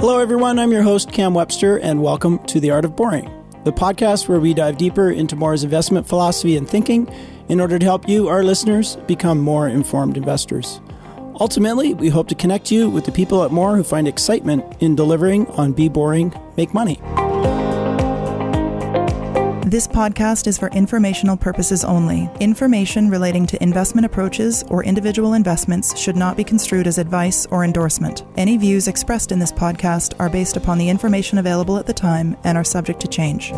Hello, everyone. I'm your host, Cam Webster, and welcome to The Art of Boring, the podcast where we dive deeper into Mawer's investment philosophy and thinking in order to help you, our listeners, become more informed investors. Ultimately, we hope to connect you with the people at Mawer who find excitement in delivering on Be Boring, Make Money. This podcast is for informational purposes only. Information relating to investment approaches or individual investments should not be construed as advice or endorsement. Any views expressed in this podcast are based upon the information available at the time and are subject to change.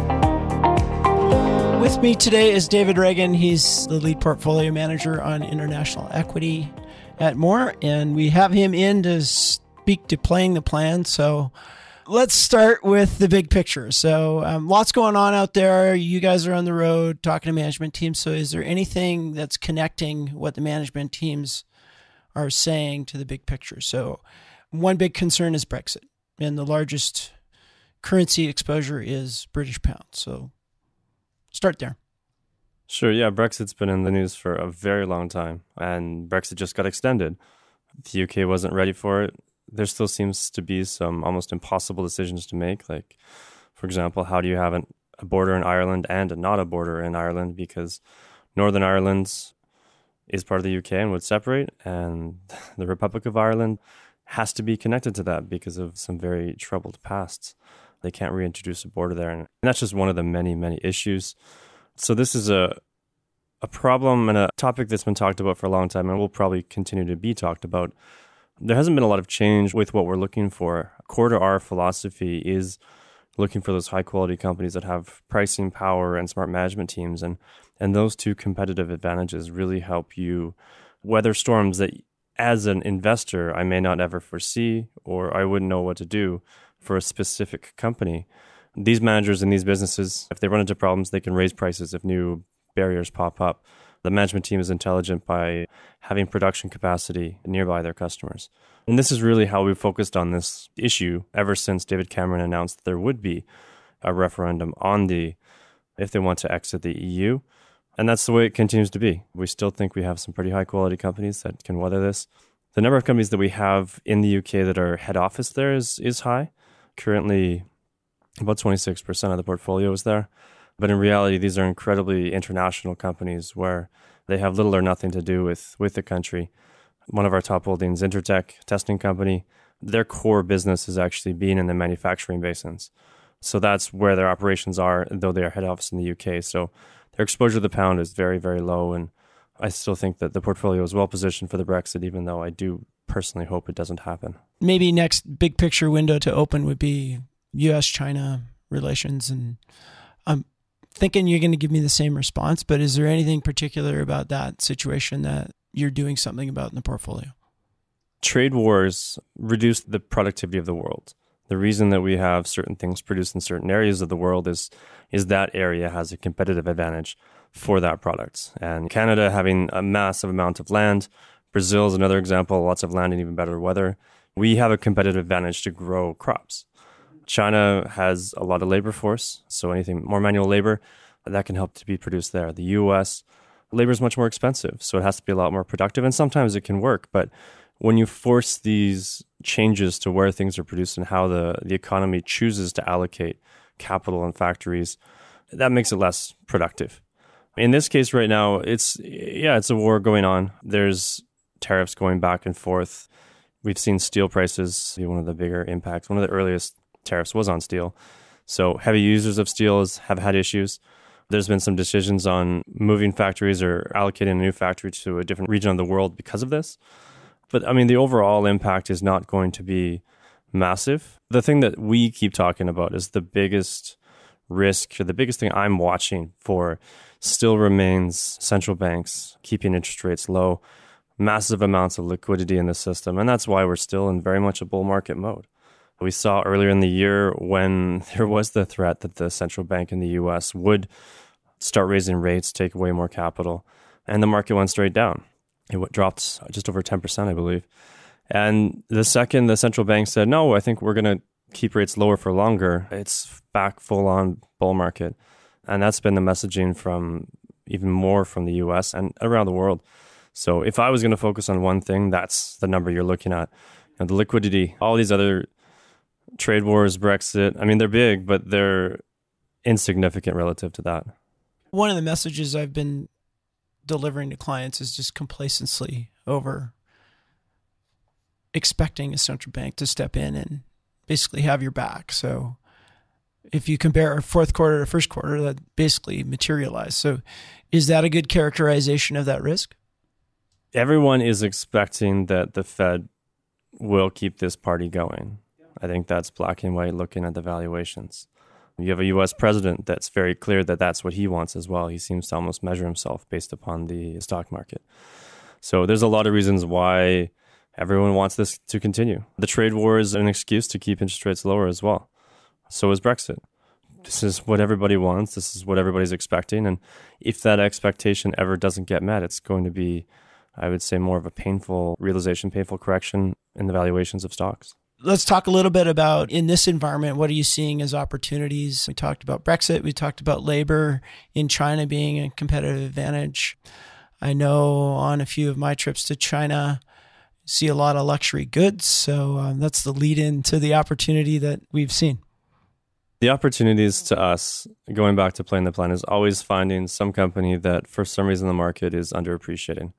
With me today is David Ragan. He's the lead portfolio manager on international equity at Mawer, and we have him in to speak to playing the plan. So let's start with the big picture. So lots going on out there. You guys are on the road talking to management teams. So is there anything that's connecting what the management teams are saying to the big picture? So one big concern is Brexit, and the largest currency exposure is British pound. So start there. Sure, yeah, Brexit's been in the news for a very long time, and Brexit just got extended. The UK wasn't ready for it. There still seems to be some almost impossible decisions to make. Like, for example, how do you have a border in Ireland and not a border in Ireland? Because Northern Ireland is part of the UK and would separate, and the Republic of Ireland has to be connected to that because of some very troubled pasts. They can't reintroduce a border there. And that's just one of the many, many issues. So this is a problem and a topic that's been talked about for a long time and will probably continue to be talked about. There hasn't been a lot of change with what we're looking for. Core to our philosophy is looking for those high-quality companies that have pricing power and smart management teams. And those two competitive advantages really help you weather storms that, as an investor, I may not ever foresee or I wouldn't know what to do for a specific company. These managers in these businesses, if they run into problems, they can raise prices if new barriers pop up. The management team is intelligent by having production capacity nearby their customers. And this is really how we focused on this issue ever since David Cameron announced that there would be a referendum on if they want to exit the EU. And that's the way it continues to be. We still think we have some pretty high quality companies that can weather this. The number of companies that we have in the UK that are head office there is high. Currently, about 26% of the portfolio is there. But in reality, these are incredibly international companies where they have little or nothing to do with the country. One of our top holdings, Intertek, testing company, their core business is actually being in the manufacturing basins. So that's where their operations are, though they are head office in the UK. So their exposure to the pound is very, very low. And I still think that the portfolio is well positioned for the Brexit, even though I do personally hope it doesn't happen. Maybe next big picture window to open would be U.S. China relations. And I'm thinking you're going to give me the same response, but is there anything particular about that situation that you're doing something about in the portfolio? Trade wars reduce the productivity of the world. The reason that we have certain things produced in certain areas of the world is that area has a competitive advantage for that product. And Canada having a massive amount of land, Brazil is another example, lots of land and even better weather. We have a competitive advantage to grow crops. China has a lot of labor force, so anything more manual labor, that can help to be produced there. The U.S., labor is much more expensive, so it has to be a lot more productive, and sometimes it can work. But when you force these changes to where things are produced and how the economy chooses to allocate capital and factories, that makes it less productive. In this case right now, it's a war going on. There's tariffs going back and forth. We've seen steel prices be one of the bigger impacts. One of the earliest tariffs was on steel. So heavy users of steel have had issues. There's been some decisions on moving factories or allocating a new factory to a different region of the world because of this. But I mean, the overall impact is not going to be massive. The thing that we keep talking about is the biggest risk, or the biggest thing I'm watching for still remains central banks keeping interest rates low, massive amounts of liquidity in the system. And that's why we're still in very much a bull market mode. We saw earlier in the year when there was the threat that the central bank in the U.S. would start raising rates, take away more capital, and the market went straight down. It dropped just over 10%, I believe. And the second the central bank said, no, I think we're going to keep rates lower for longer, it's back full-on bull market. And that's been the messaging from even more from the U.S. and around the world. So if I was going to focus on one thing, that's the number you're looking at. The liquidity, all these other trade wars, Brexit, I mean, they're big, but they're insignificant relative to that. One of the messages I've been delivering to clients is just complacency over expecting a central bank to step in and basically have your back. So if you compare fourth quarter to first quarter, that basically materialized. So is that a good characterization of that risk? Everyone is expecting that the Fed will keep this party going. I think that's black and white looking at the valuations. You have a U.S. president that's very clear that that's what he wants as well. He seems to almost measure himself based upon the stock market. So there's a lot of reasons why everyone wants this to continue. The trade war is an excuse to keep interest rates lower as well. So is Brexit. This is what everybody wants. This is what everybody's expecting. And if that expectation ever doesn't get met, it's going to be, I would say, more of a painful realization, painful correction in the valuations of stocks. Let's talk a little bit about, in this environment, what are you seeing as opportunities? We talked about Brexit. We talked about labor in China being a competitive advantage. I know on a few of my trips to China, see a lot of luxury goods. So that's the lead in to the opportunity that we've seen. The opportunities to us, going back to playing the plan, is always finding some company that for some reason the market is underappreciating.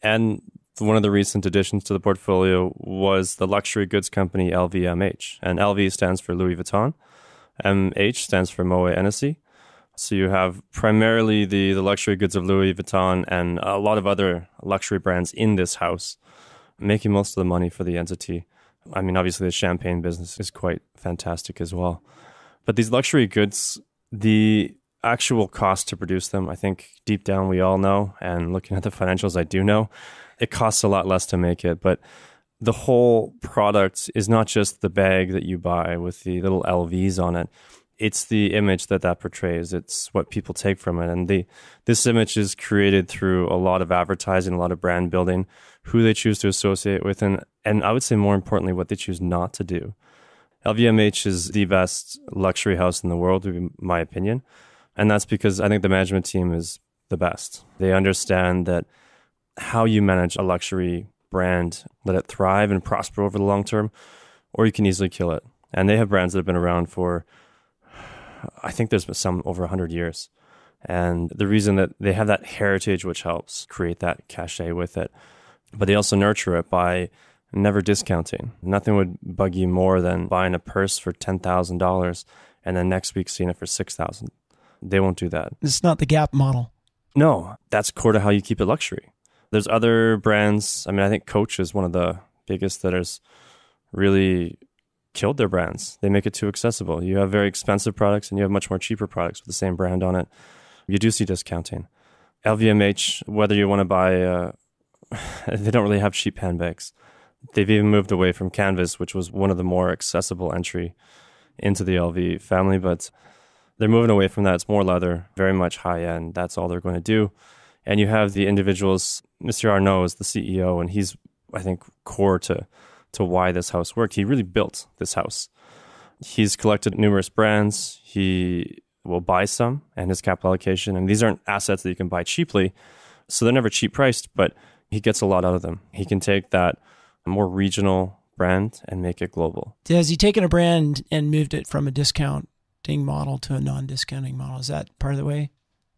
And one of the recent additions to the portfolio was the luxury goods company LVMH. And LV stands for Louis Vuitton. MH stands for Mawer Hennessy. So you have primarily the luxury goods of Louis Vuitton and a lot of other luxury brands in this house, making most of the money for the entity. I mean, obviously the champagne business is quite fantastic as well. But these luxury goods, the actual cost to produce them, I think deep down we all know, and looking at the financials, I do know, it costs a lot less to make it. But the whole product is not just the bag that you buy with the little LVs on it. It's the image that portrays. It's what people take from it. And this image is created through a lot of advertising, a lot of brand building, who they choose to associate with, and I would say more importantly, what they choose not to do. LVMH is the best luxury house in the world, in my opinion. And that's because I think the management team is the best. They understand that how you manage a luxury brand, let it thrive and prosper over the long term, or you can easily kill it. And they have brands that have been around for, I think there's been some over 100 years. And the reason that they have that heritage, which helps create that cachet with it, but they also nurture it by never discounting. Nothing would bug you more than buying a purse for $10,000 and then next week seeing it for $6,000. They won't do that. It's not the Gap model. No, that's core to how you keep it luxury. There's other brands. I mean, I think Coach is one of the biggest that has really killed their brands. They make it too accessible. You have very expensive products and you have much more cheaper products with the same brand on it. You do see discounting. LVMH, whether you want to buy, they don't really have cheap handbags. They've even moved away from canvas, which was one of the more accessible entry into the LV family, but they're moving away from that. It's more leather, very much high end. That's all they're going to do. And you have the individuals. Mr. Arnault is the CEO, and he's, I think, core to why this house worked. He really built this house. He's collected numerous brands. He will buy some, and his capital allocation. And these aren't assets that you can buy cheaply, so they're never cheap priced, but he gets a lot out of them. He can take that more regional brand and make it global. Has he taken a brand and moved it from a discounting model to a non-discounting model? Is that part of the way?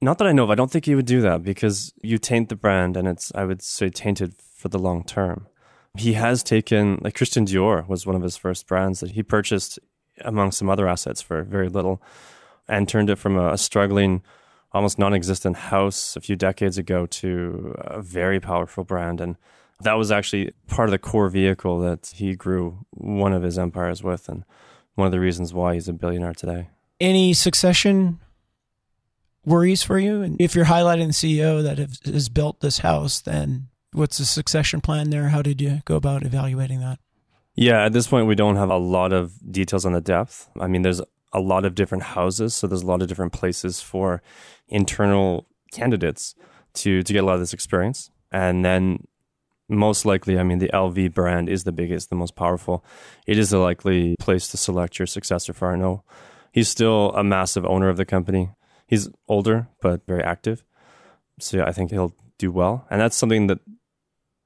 Not that I know of. I don't think he would do that because you taint the brand and it's, I would say, tainted for the long term. He has taken, like Christian Dior was one of his first brands that he purchased among some other assets for very little and turned it from a struggling, almost non-existent house a few decades ago to a very powerful brand. And that was actually part of the core vehicle that he grew one of his empires with, and one of the reasons why he's a billionaire today. Any succession worries for you? And if you're highlighting the CEO that has built this house, then what's the succession plan there? How did you go about evaluating that? Yeah, at this point, we don't have a lot of details on the depth. I mean, there's a lot of different houses, so there's a lot of different places for internal candidates to get a lot of this experience. And then most likely, I mean, the LV brand is the biggest, the most powerful. It is a likely place to select your successor for Arnault. He's still a massive owner of the company. He's older, but very active. So yeah, I think he'll do well. And that's something that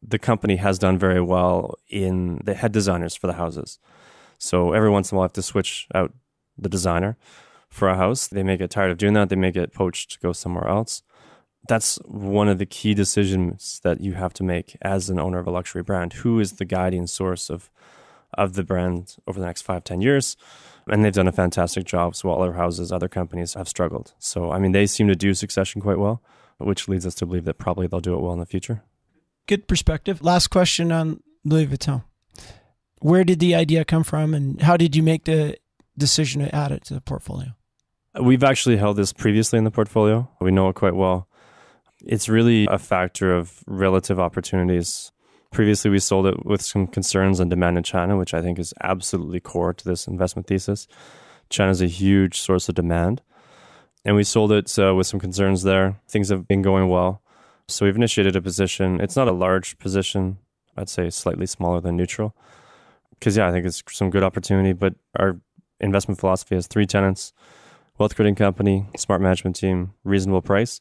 the company has done very well in the head designers for the houses. So every once in a while I have to switch out the designer for a house. They may get tired of doing that. They may get poached to go somewhere else. That's one of the key decisions that you have to make as an owner of a luxury brand. Who is the guiding source of the brand over the next 5-10 years? And they've done a fantastic job. So while other houses, other companies have struggled. So, I mean, they seem to do succession quite well, which leads us to believe that probably they'll do it well in the future. Good perspective. Last question on Louis Vuitton. Where did the idea come from and how did you make the decision to add it to the portfolio? We've actually held this previously in the portfolio. We know it quite well. It's really a factor of relative opportunities. Previously, we sold it with some concerns on demand in China, which I think is absolutely core to this investment thesis. China is a huge source of demand. And we sold it with some concerns there. Things have been going well. So we've initiated a position. It's not a large position. I'd say slightly smaller than neutral. Because, I think it's some good opportunity. But our investment philosophy has 3 tenets: wealth creating company, smart management team, reasonable price.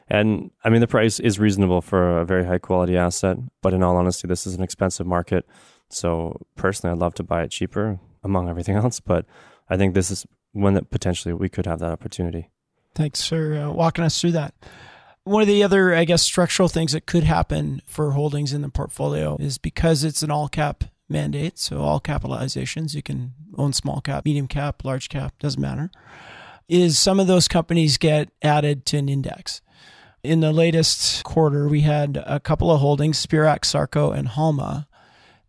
And I mean, the price is reasonable for a very high quality asset, but in all honesty, this is an expensive market. So personally, I'd love to buy it cheaper among everything else, but I think this is one that potentially we could have that opportunity. Thanks for walking us through that. One of the other, I guess, structural things that could happen for holdings in the portfolio is because it's an all cap mandate. So all capitalizations, you can own small cap, medium cap, large cap, doesn't matter, is some of those companies get added to an index. In the latest quarter, we had a couple of holdings, Spirax, Sarco, and Halma,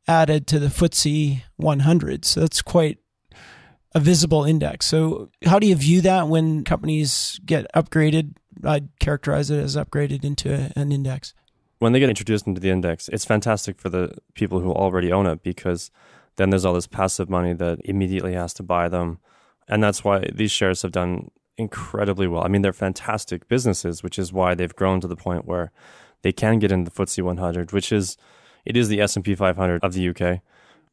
added to the FTSE 100. So that's quite a visible index. So how do you view that when companies get upgraded? I'd characterize it as upgraded into an index. When they get introduced into the index, it's fantastic for the people who already own it, because then there's all this passive money that immediately has to buy them. And that's why these shares have done incredibly well. I mean, they're fantastic businesses, which is why they've grown to the point where they can get into the FTSE 100, it is the S&P 500 of the UK.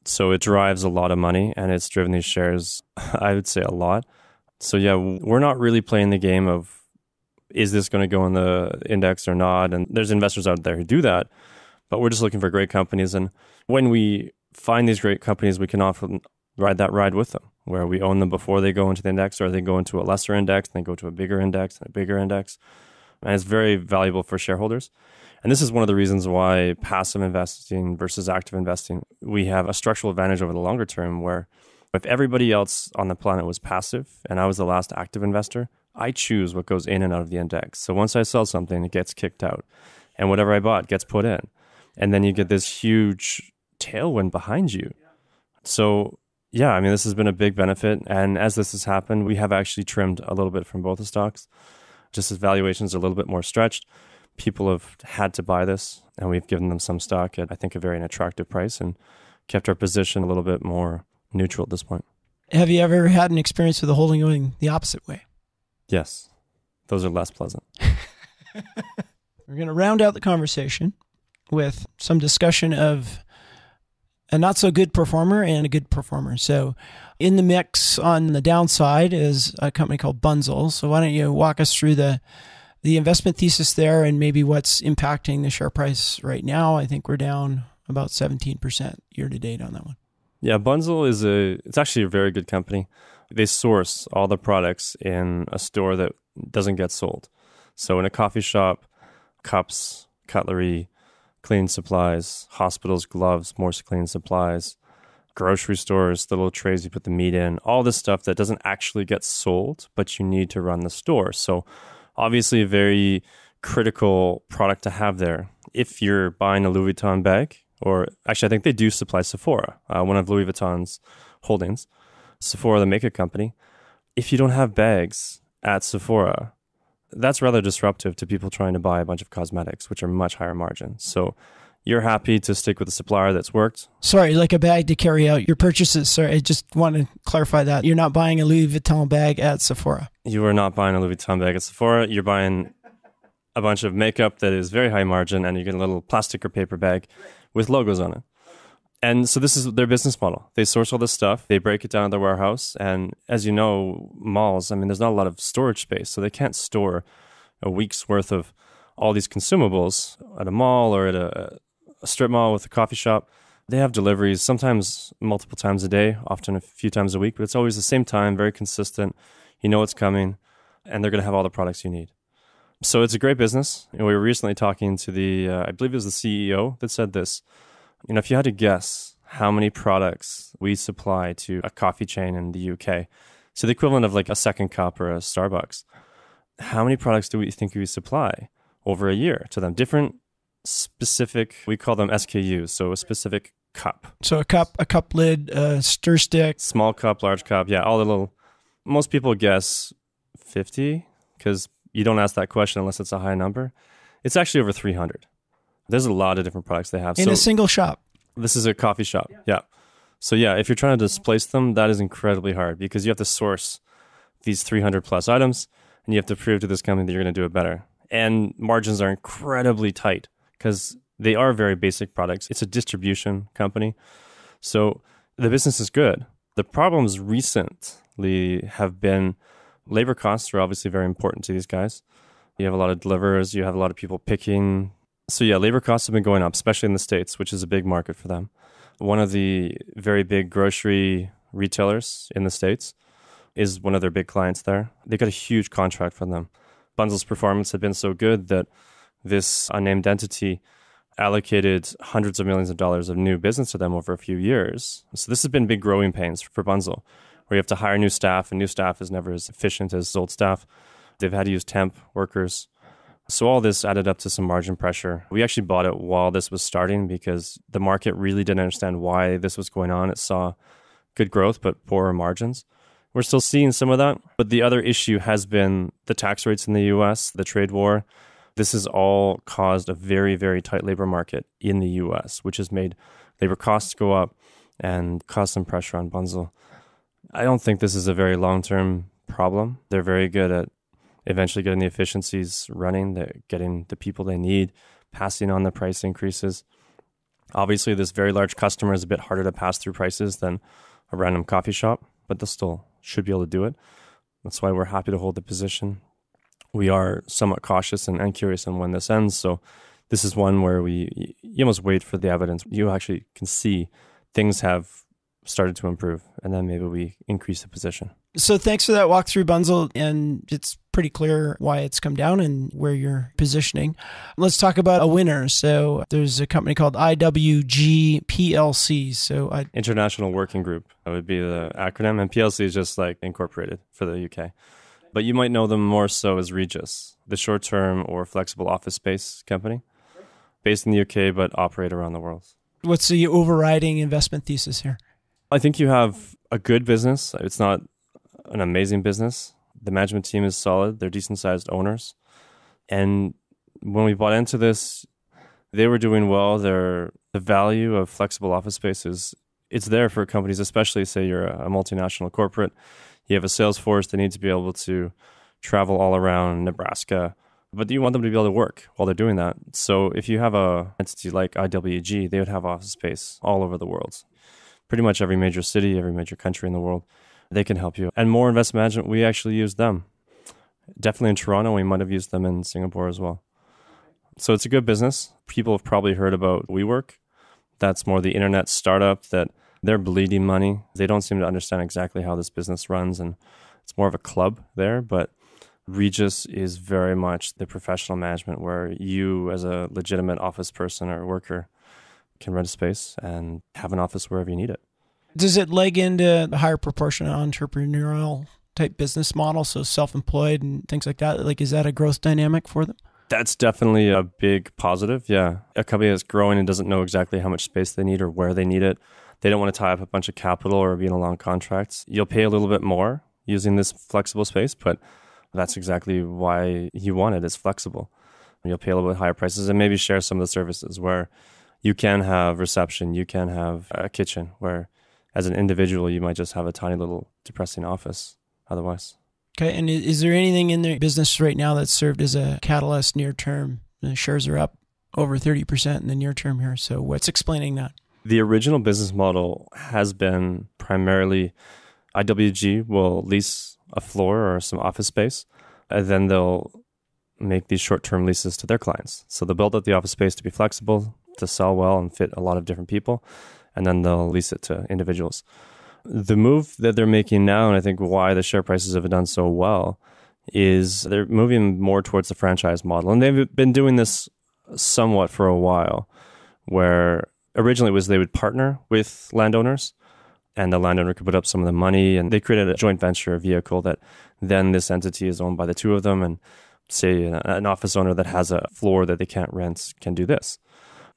So it drives a lot of money, and it's driven these shares, I would say, a lot. So we're not really playing the game of, is this going to go in the index or not? And there's investors out there who do that, but we're just looking for great companies. And when we find these great companies, we can often ride that ride with them, where we own them before they go into the index, or they go into a lesser index, and they go to a bigger index and a bigger index. And it's very valuable for shareholders. And this is one of the reasons why passive investing versus active investing, we have a structural advantage over the longer term, where if everybody else on the planet was passive and I was the last active investor, I choose what goes in and out of the index. So once I sell something, it gets kicked out, and whatever I bought gets put in. And then you get this huge tailwind behind you. So I mean, this has been a big benefit. And as this has happened, we have actually trimmed a little bit from both the stocks, just as valuations are a little bit more stretched. People have had to buy this, and we've given them some stock at, I think, a very attractive price, and kept our position a little bit more neutral at this point. Have you ever had an experience with a holding going the opposite way? Yes. Those are less pleasant. We're going to round out the conversation with some discussion of a not so good performer and a good performer. So in the mix on the downside is a company called Bunzl. So why don't you walk us through the investment thesis there and maybe what's impacting the share price right now? I think we're down about 17% year to date on that one. Yeah, Bunzl it's actually a very good company. They source all the products in a store that doesn't get sold. So in a coffee shop, cups, cutlery, cleaning supplies, hospitals, gloves, more cleaning supplies, grocery stores, the little trays you put the meat in, all this stuff that doesn't actually get sold, but you need to run the store. So obviously a very critical product to have there. If you're buying a Louis Vuitton bag, or actually I think they do supply Sephora, one of Louis Vuitton's holdings, Sephora, the makeup company. If you don't have bags at Sephora, that's rather disruptive to people trying to buy a bunch of cosmetics, which are much higher margin. So you're happy to stick with a supplier that's worked. Sorry, like a bag to carry out your purchases. Sorry, I just want to clarify that. You're not buying a Louis Vuitton bag at Sephora. You are not buying a Louis Vuitton bag at Sephora. You're buying a bunch of makeup that is very high margin, and you get a little plastic or paper bag with logos on it. And so this is their business model. They source all this stuff, they break it down in their warehouse. And as you know, malls, I mean, there's not a lot of storage space. So they can't store a week's worth of all these consumables at a mall or at a strip mall with a coffee shop. They have deliveries sometimes multiple times a day, often a few times a week, but it's always the same time, very consistent. You know what's coming, and they're going to have all the products you need. So it's a great business. We were recently talking to I believe it was the CEO that said this. If you had to guess how many products we supply to a coffee chain in the UK, so the equivalent of like a Second Cup or a Starbucks, how many products do we think we supply over a year to them? Different specific, we call them SKUs, so a specific cup. So a cup lid, a stir stick. Small cup, large cup, yeah, all the little, most people guess 50 because you don't ask that question unless it's a high number. It's actually over 300. There's a lot of different products they have. In a single shop. This is a coffee shop, yeah. So yeah, if you're trying to displace them, that is incredibly hard because you have to source these 300 plus items and you have to prove to this company that you're going to do it better. And margins are incredibly tight because they are very basic products. It's a distribution company. So the business is good. The problems recently have been labor costs are obviously very important to these guys. You have a lot of deliverers. You have a lot of people picking. So yeah, labor costs have been going up, especially in the States, which is a big market for them. One of the very big grocery retailers in the States is one of their big clients there. They got a huge contract from them. Bunzl's performance had been so good that this unnamed entity allocated hundreds of millions of dollars of new business to them over a few years. So this has been big growing pains for Bunzl, where you have to hire new staff, and new staff is never as efficient as old staff. They've had to use temp workers. So all this added up to some margin pressure. We actually bought it while this was starting because the market really didn't understand why this was going on. It saw good growth, but poorer margins. We're still seeing some of that. But the other issue has been the tax rates in the US, the trade war. This has all caused a very, very tight labor market in the US, which has made labor costs go up and caused some pressure on Bunzl. I don't think this is a very long-term problem. They're very good at eventually getting the efficiencies running, getting the people they need, passing on the price increases. Obviously, this very large customer is a bit harder to pass through prices than a random coffee shop, but they still should be able to do it. That's why we're happy to hold the position. We are somewhat cautious and curious on when this ends. So this is one where you almost wait for the evidence. You actually can see things have started to improve, and then maybe we increase the position. So thanks for that walk through Bunzl, and it's pretty clear why it's come down and where you're positioning. Let's talk about a winner. So there's a company called IWG PLC. So International Working Group, that would be the acronym, and PLC is just like incorporated for the UK. But you might know them more so as Regis, the short-term or flexible office space company, based in the UK but operate around the world. What's the overriding investment thesis here? I think you have a good business. It's not an amazing business. The management team is solid. They're decent-sized owners. And when we bought into this, they were doing well. The value of flexible office spaces, it's there for companies, especially say you're a multinational corporate. You have a sales force. They need to be able to travel all around Nebraska, but you want them to be able to work while they're doing that. So if you have an entity like IWG, they would have office space all over the world. Pretty much every major city, every major country in the world, they can help you. And Mawer Investment Management, we actually use them. Definitely in Toronto, we might have used them in Singapore as well. So it's a good business. People have probably heard about WeWork. That's more the internet startup that they're bleeding money. They don't seem to understand exactly how this business runs, and it's more of a club there. But Regis is very much the professional management where you, as a legitimate office person or worker, can rent a space and have an office wherever you need it. Does it leg into a higher proportion of entrepreneurial type business model, so self-employed and things like that? Like, is that a growth dynamic for them? That's definitely a big positive, yeah. A company that's growing and doesn't know exactly how much space they need or where they need it. They don't want to tie up a bunch of capital or be in a long contracts. You'll pay a little bit more using this flexible space, but that's exactly why you want it. It's flexible. You'll pay a little bit higher prices and maybe share some of the services where you can have reception, you can have a kitchen, where as an individual, you might just have a tiny little depressing office otherwise. Okay, and is there anything in their business right now that's served as a catalyst near term? The shares are up over 30% in the near term here. So what's explaining that? The original business model has been primarily IWG will lease a floor or some office space, and then they'll make these short-term leases to their clients. So they'll build up the office space to be flexible, to sell well and fit a lot of different people. and then they'll lease it to individuals. The move that they're making now, and I think why the share prices have done so well, is they're moving more towards the franchise model. And they've been doing this somewhat for a while, where originally it was they would partner with landowners, and the landowner could put up some of the money, and they created a joint venture vehicle that then this entity is owned by the two of them, and say an office owner that has a floor that they can't rent can do this.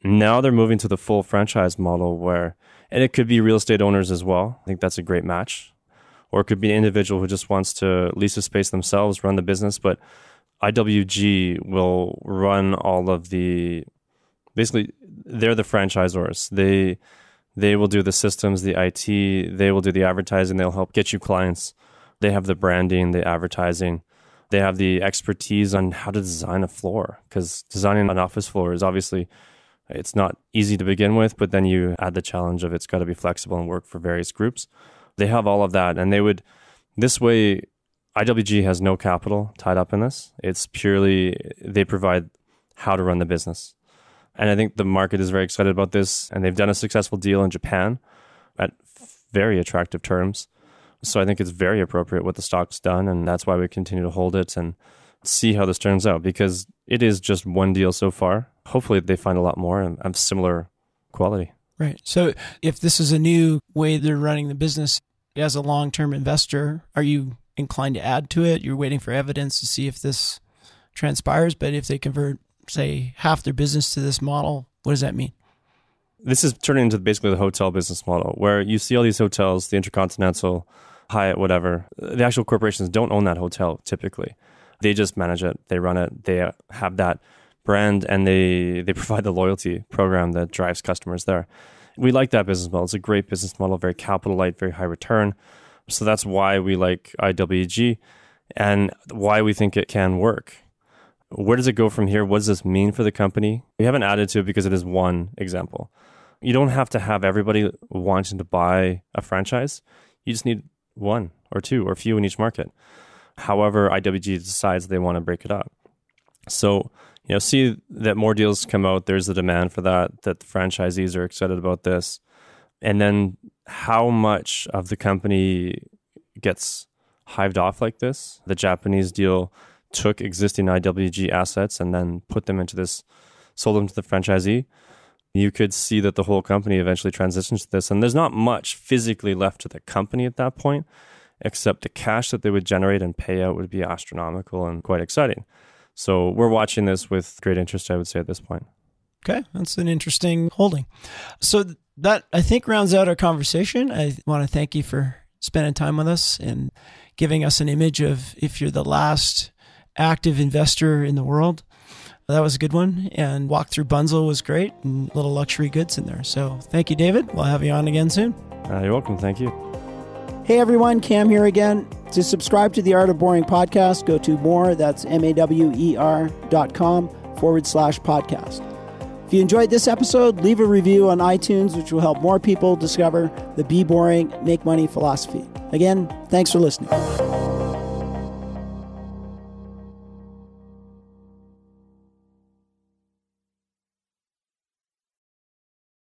Now they're moving to the full franchise model where, and it could be real estate owners as well. I think that's a great match. Or it could be an individual who just wants to lease a space themselves, run the business, but IWG will run all of the, basically they're the franchisors. They will do the systems, the IT, they will do the advertising, they'll help get you clients. They have the branding, the advertising. They have the expertise on how to design a floor, because designing an office floor is obviously, it's not easy to begin with, but then you add the challenge of it's got to be flexible and work for various groups. They have all of that, and they would, this way, IWG has no capital tied up in this. It's purely, they provide how to run the business. And I think the market is very excited about this, and they've done a successful deal in Japan at very attractive terms. So I think it's very appropriate what the stock's done, and that's why we continue to hold it and see how this turns out, because it is just one deal so far. Hopefully they find a lot more and of similar quality. Right. So if this is a new way they're running the business, as a long-term investor, are you inclined to add to it? You're waiting for evidence to see if this transpires, but if they convert, say, half their business to this model, what does that mean? This is turning into basically the hotel business model, where you see all these hotels, the Intercontinental, Hyatt, whatever. The actual corporations don't own that hotel typically. They just manage it, they run it, they have that brand, and they provide the loyalty program that drives customers there. We like that business model. It's a great business model, very capital light, very high return. So that's why we like IWG and why we think it can work. Where does it go from here? What does this mean for the company? We haven't added to it because it is one example. You don't have to have everybody wanting to buy a franchise. You just need one or two or a few in each market. However, IWG decides they want to break it up. So, see that more deals come out. There's a demand for that the franchisees are excited about this. And then how much of the company gets hived off like this? The Japanese deal took existing IWG assets and then put them into this, sold them to the franchisee. You could see that the whole company eventually transitions to this. And there's not much physically left to the company at that point, except the cash that they would generate and pay out would be astronomical and quite exciting. So we're watching this with great interest, I would say, at this point. Okay, that's an interesting holding. So that, I think, rounds out our conversation. I want to thank you for spending time with us and giving us an image of if you're the last active investor in the world. That was a good one. And walk through Bunzl was great, and little luxury goods in there. So thank you, David. We'll have you on again soon. You're welcome. Thank you. Hey everyone, Cam here again. To subscribe to the Art of Boring podcast, go to Mawer, that's mawer.com/podcast. If you enjoyed this episode, leave a review on iTunes, which will help more people discover the Be Boring, Make Money philosophy. Again, thanks for listening.